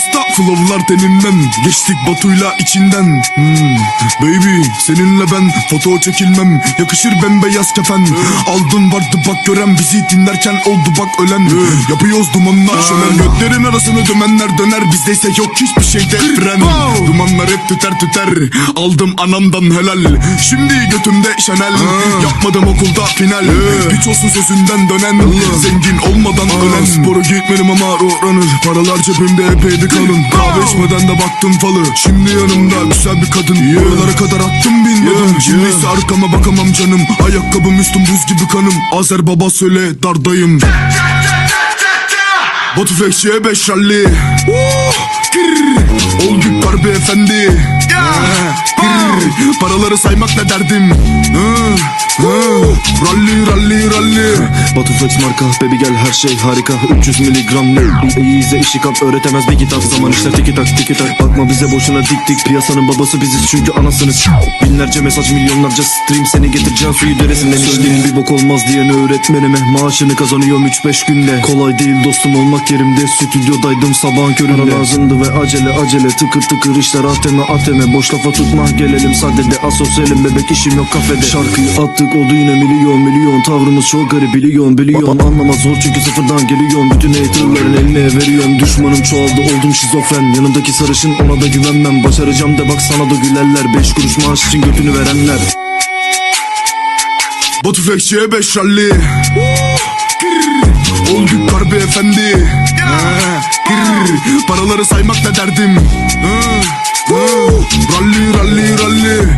usta flowlar tenimden. Geçtik Batu'yla içinden. Baby seninle ben foto çekilmem. Yakışır bembeyaz kefen. Aldın vardı bak gören, bizi dinlerken oldu bak ölen. Yapıyoruz dumanlar şölen. Göklerin arasını dümenler döner. Bizdeyse yok hiçbir şeyde fren. Dumanlar hep tüter tüter. Aldım anamdan helal. Şimdi götümde Chanel. Yapmadım okulda final. Hiç olsun sözünden dönen. Zengin olmadan ölen. Spora gitmedim ama öğrenir. Paralar cebimde epey bir kalın. Kahve içmeden de baktım falı. Şimdi yanımda güzel bir kadın. Oralara kadar attım bin adım. Şimdi ise arkama bakamam canım. Ayakkabım üstüm buz gibi kanım. Azer baba söyle dardayım. Batu Flex'e 5 rally. Ol git darbe efendi. Paraları saymak ne derdim. Rally rally rally. Batu Flex marka, baby gel her şey harika. 300 miligram ne? İyi izle işi kap, öğretemez bir kitap. Zaman işler tiki tak tiki tak. Bakma bize boşuna dik dik. Piyasanın babası biziz çünkü anasınız. Binlerce mesaj, milyonlarca stream. Seni getireceğim suyu deresinden. Söylediğin bir bok olmaz diyen öğretmenime. Maaşını kazanıyorum 3-5 günde. Kolay değil dostum olmak yerimde. Stüdyodaydım sabahın köründe. Para lazımdı ve acele tıkır tıkır işler ateme. Boş lafa tutma gelelim sadede. Asosyalim bebek, işim yok kafede. Şarkıyı attık oldu yine milyon. Tavrımız çok garip biliyorsun. Anlamaz zor çünkü sıfırdan geliyorum. Bütün haterların eline veriyorum. Düşmanım çoğaldı oldum şizofren. Yanımdaki sarışın, ona da güvenmem. Başaracağım de bak sana da gülerler. 5 kuruş maaş için götünü verenler. Batu Flex'e 5 rally. Ol git darbe efendi. Paraları saymak ne derdim. Rally rally rally.